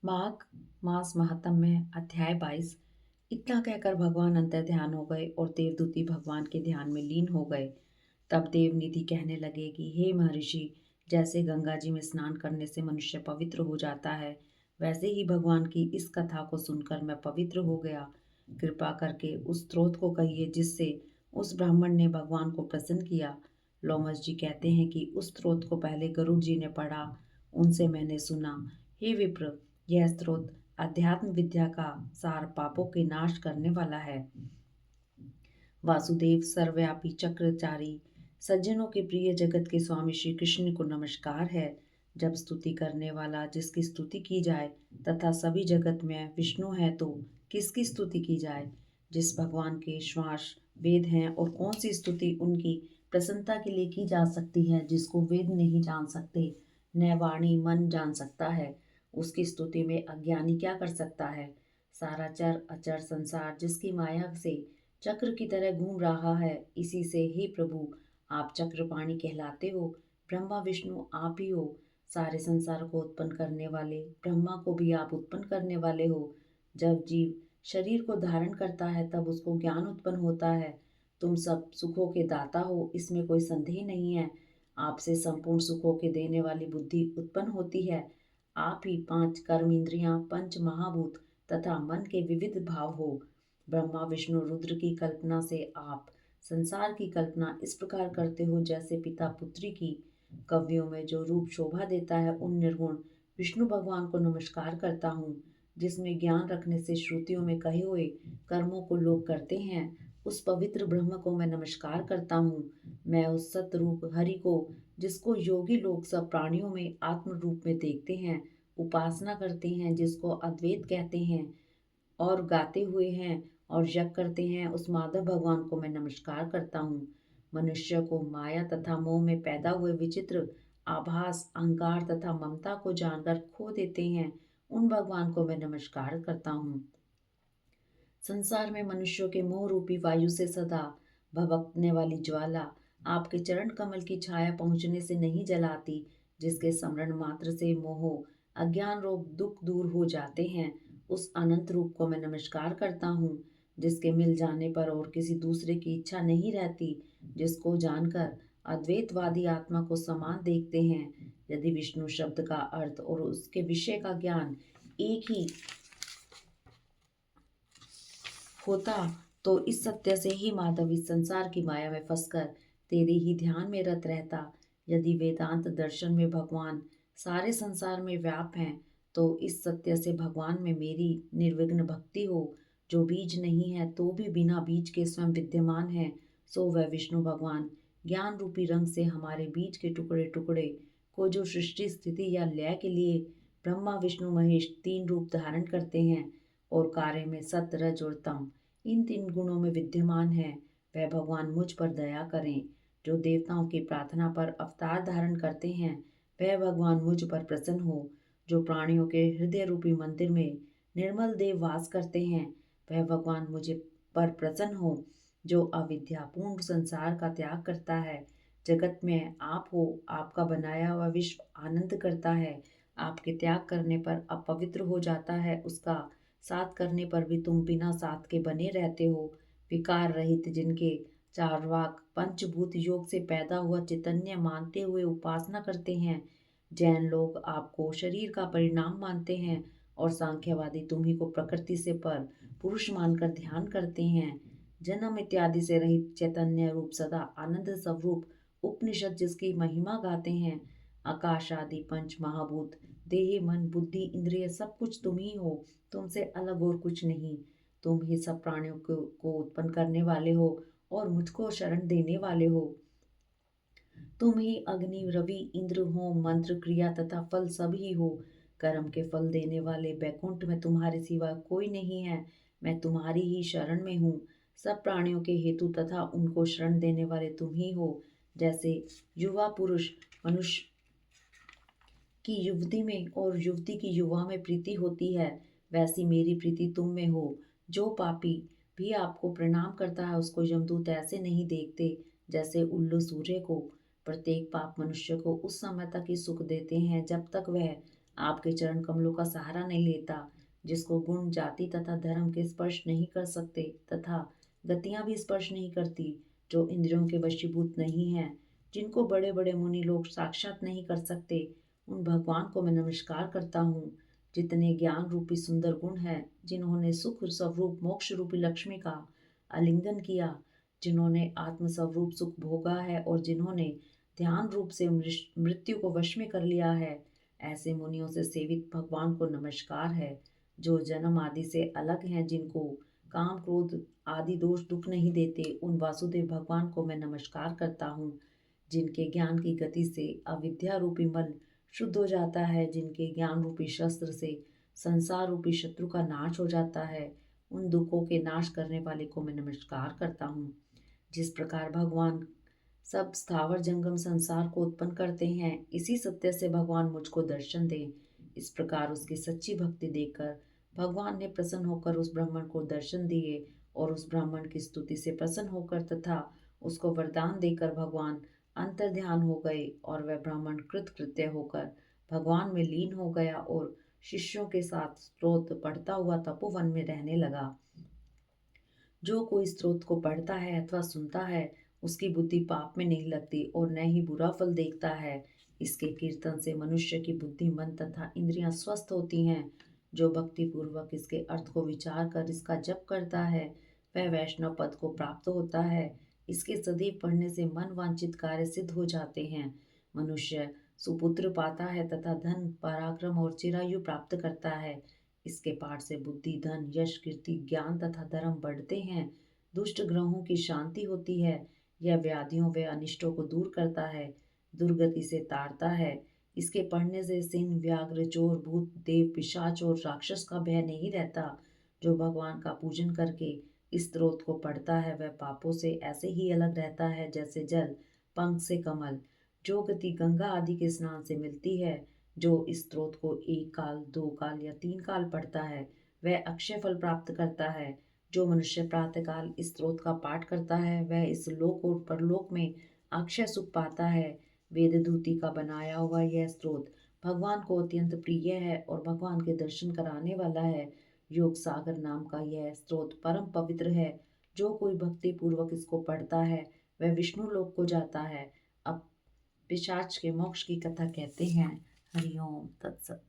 माघ मास महात्म्य अध्याय 22। इतना कहकर भगवान अंतर ध्यान हो गए और देवदूती भगवान के ध्यान में लीन हो गए। तब देवनिधि कहने लगे कि हे महर्षि, जैसे गंगा जी में स्नान करने से मनुष्य पवित्र हो जाता है, वैसे ही भगवान की इस कथा को सुनकर मैं पवित्र हो गया। कृपा करके उस स्रोत को कहिए जिससे उस ब्राह्मण ने भगवान को प्रसन्न किया। लोमस जी कहते हैं कि उस स्रोत को पहले गरुड़ जी ने पढ़ा, उनसे मैंने सुना। हे विप्र, यह स्रोत अध्यात्म विद्या का सार पापों के नाश करने वाला है। वासुदेव सर्वव्यापी चक्रचारी सज्जनों के प्रिय जगत के स्वामी श्री कृष्ण को नमस्कार है। जब स्तुति करने वाला जिसकी स्तुति की जाए तथा सभी जगत में विष्णु है तो किसकी स्तुति की जाए। जिस भगवान के श्वास वेद हैं और कौन सी स्तुति उनकी प्रसन्नता के लिए की जा सकती है जिसको वेद नहीं जान सकते, न वाणी मन जान सकता है, उसकी स्तुति में अज्ञानी क्या कर सकता है। सारा चर अचर संसार जिसकी माया से चक्र की तरह घूम रहा है, इसी से हे प्रभु आप चक्रपाणी कहलाते हो। ब्रह्मा विष्णु आप ही हो। सारे संसार को उत्पन्न करने वाले ब्रह्मा को भी आप उत्पन्न करने वाले हो। जब जीव शरीर को धारण करता है तब उसको ज्ञान उत्पन्न होता है। तुम सब सुखों के दाता हो, इसमें कोई संदेह नहीं है। आपसे संपूर्ण सुखों के देने वाली बुद्धि उत्पन्न होती है। आप ही पांच कर्म इंद्रियां, पंच महाभूत तथा मन के विविध भाव हो। ब्रह्मा विष्णु रुद्र की कल्पना से आप संसार की कल्पना इस प्रकार करते हो जैसे पिता पुत्री की। कवियों में जो रूप शोभा देता है उन निर्गुण विष्णु भगवान को नमस्कार करता हूँ। जिसमें ज्ञान रखने से श्रुतियों में कहे हुए कर्मों को लोग करते हैं, उस पवित्र ब्रह्म को मैं नमस्कार करता हूँ। मैं उस सतरूप हरि को, जिसको योगी लोग सब प्राणियों में आत्म रूप में देखते हैं, उपासना करते हैं, जिसको अद्वैत कहते हैं और गाते हुए हैं और यज्ञ करते हैं, उस माधव भगवान को मैं नमस्कार करता हूँ। मनुष्य को माया तथा मोह में पैदा हुए विचित्र आभास अहंकार तथा ममता को जानकर खो देते हैं, उन भगवान को मैं नमस्कार करता हूँ। संसार में मनुष्यों के मोह रूपी वायु से सदा भभकने वाली ज्वाला आपके चरण कमल की छाया पहुँचने से नहीं जलाती, जिसके स्मरण मात्र से मोह अज्ञान रोग दुख दूर हो जाते हैं, उस अनंत रूप को मैं नमस्कार करता हूँ। जिसके मिल जाने पर और किसी दूसरे की इच्छा नहीं रहती, जिसको जानकर अद्वैतवादी आत्मा को समान देखते हैं। यदि विष्णु शब्द का अर्थ और उसके विषय का ज्ञान एक ही होता तो इस सत्य से ही माधव इस संसार की माया में फंसकर तेरे ही ध्यान में रत रहता। यदि वेदांत दर्शन में भगवान सारे संसार में व्याप हैं, तो इस सत्य से भगवान में मेरी निर्विघ्न भक्ति हो। जो बीज नहीं है तो भी बिना बीज के स्वयं विद्यमान है, सो वह विष्णु भगवान ज्ञान रूपी रंग से हमारे बीज के टुकड़े टुकड़े को जो सृष्टि स्थिति या लय के लिए ब्रह्मा विष्णु महेश तीन रूप धारण करते हैं और कार्य में सत रज और तम इन तीन गुणों में विद्यमान है, वह भगवान मुझ पर दया करें। जो देवताओं की प्रार्थना पर अवतार धारण करते हैं, वह भगवान मुझ पर प्रसन्न हो। जो प्राणियों के हृदय रूपी मंदिर में निर्मल देव वास करते हैं, वह भगवान मुझे पर प्रसन्न हो। जो अविद्यापूर्ण संसार का त्याग करता है, जगत में आप हो, आपका बनाया हुआ विश्व आनंद करता है, आपके त्याग करने पर अपवित्र हो जाता है, उसका साथ करने पर भी तुम बिना साथ के बने रहते हो। विकार रहित जिनके चारवाक पंचभूत योग से पैदा हुआ चैतन्य मानते हुए उपासना करते हैं। जैन लोग आपको शरीर का परिणाम मानते हैं और सांख्यवादी तुम्ही को प्रकृति से पर पुरुष मानकर ध्यान करते हैं। जन्म इत्यादि से रहित चैतन्य रूप सदा आनंद स्वरूप उपनिषद जिसकी महिमा गाते हैं। आकाश आदि पंच महाभूत देह मन बुद्धि इंद्रिय सब कुछ तुम ही हो, तुमसे अलग और कुछ नहीं। तुम ही सब प्राणियों को उत्पन्न करने वाले हो और मुझको शरण देने वाले हो। तुम ही अग्नि रवि इंद्र हो, मंत्र क्रिया तथा फल सब ही हो। कर्म के फल देने वाले बैकुंठ में तुम्हारे सिवा कोई नहीं है। मैं तुम्हारी ही शरण में हूँ। सब प्राणियों के हेतु तथा उनको शरण देने वाले तुम ही हो। जैसे युवा पुरुष मनुष्य की युवती में और युवती की युवा में प्रीति होती है, वैसी मेरी प्रीति तुम में हो। जो पापी भी आपको प्रणाम करता है उसको यमदूत ऐसे नहीं देखते जैसे उल्लू सूर्य को। प्रत्येक पाप मनुष्य को उस समय तक ही सुख देते हैं जब तक वह आपके चरण कमलों का सहारा नहीं लेता, जिसको गुण, जाति तथा धर्म के स्पर्श नहीं कर सकते तथा गतियां भी स्पर्श नहीं करती, जो इंद्रियों के वशीभूत नहीं हैं, जिनको बड़े बड़े मुनि लोग साक्षात नहीं कर सकते, उन भगवान को मैं नमस्कार करता हूँ। जितने ज्ञान रूपी सुंदर गुण हैं, जिन्होंने सुख स्वरूप मोक्ष रूपी लक्ष्मी का आलिंगन किया, जिन्होंने आत्म स्वरूप सुख भोगा है और जिन्होंने ध्यान रूप से मृत्यु को वश में कर लिया है, ऐसे मुनियों से सेवित भगवान को नमस्कार है। जो जन्म आदि से अलग हैं, जिनको काम क्रोध आदि दोष दुख नहीं देते, उन वासुदेव भगवान को मैं नमस्कार करता हूँ। जिनके ज्ञान की गति से अविद्या रूपी मल शुद्ध हो जाता है, जिनके ज्ञान रूपी शस्त्र से संसार रूपी शत्रु का नाश हो जाता है, उन दुखों के नाश करने वाले को मैं नमस्कार करता हूँ। जिस प्रकार भगवान सब स्थावर जंगम संसार को उत्पन्न करते हैं, इसी सत्य से भगवान मुझको दर्शन दें। इस प्रकार उसकी सच्ची भक्ति देकर भगवान ने प्रसन्न होकर उस ब्राह्मण को दर्शन दिए और उस ब्राह्मण की स्तुति से प्रसन्न होकर तथा उसको वरदान देकर भगवान अंतर्ध्यान हो गए और वह ब्राह्मण कृतकृत्य होकर भगवान में लीन हो गया और शिष्यों के साथ स्त्रोत पढ़ता हुआ तपोवन में रहने लगा। जो कोई स्त्रोत को पढ़ता है अथवा सुनता है, उसकी बुद्धि पाप में नहीं लगती और न ही बुरा फल देखता है। इसके कीर्तन से मनुष्य की बुद्धि, मन तथा इंद्रियां स्वस्थ होती हैं। जो भक्ति पूर्वक इसके अर्थ को विचार कर इसका जप करता है, वह वैष्णव पद को प्राप्त होता है। इसके सदैव पढ़ने से मन वांछित कार्य सिद्ध हो जाते हैं। मनुष्य सुपुत्र पाता है तथा धन, पराक्रम और चिरायु प्राप्त करता है। इसके पाठ से बुद्धि, धन, यश, कीर्ति, ज्ञान तथा धर्म बढ़ते हैं। दुष्ट ग्रहों की शांति होती है। यह व्याधियों व अनिष्टों को दूर करता है, दुर्गति से तारता है। इसके पढ़ने से सिंह, व्याघ्र, चोर, भूत, देव, पिशाच और राक्षस का भय नहीं रहता। जो भगवान का पूजन करके इस स्त्रोत को पढ़ता है, वह पापों से ऐसे ही अलग रहता है जैसे जल पंख से कमल। जो गति गंगा आदि के स्नान से मिलती है, जो इस स्त्रोत को 1 काल, 2 काल या 3 काल पढ़ता है, वह अक्षय फल प्राप्त करता है। जो मनुष्य प्रातःकाल इस स्त्रोत का पाठ करता है, वह इस लोक और परलोक में अक्षय सुख पाता है। वेदधूति का बनाया हुआ यह स्त्रोत भगवान को अत्यंत प्रिय है और भगवान के दर्शन कराने वाला है। योग सागर नाम का यह स्त्रोत परम पवित्र है। जो कोई भक्ति पूर्वक इसको पढ़ता है, वह विष्णु लोक को जाता है। अब पिशाच के मोक्ष की कथा कहते हैं। हरि ओम तत्सत।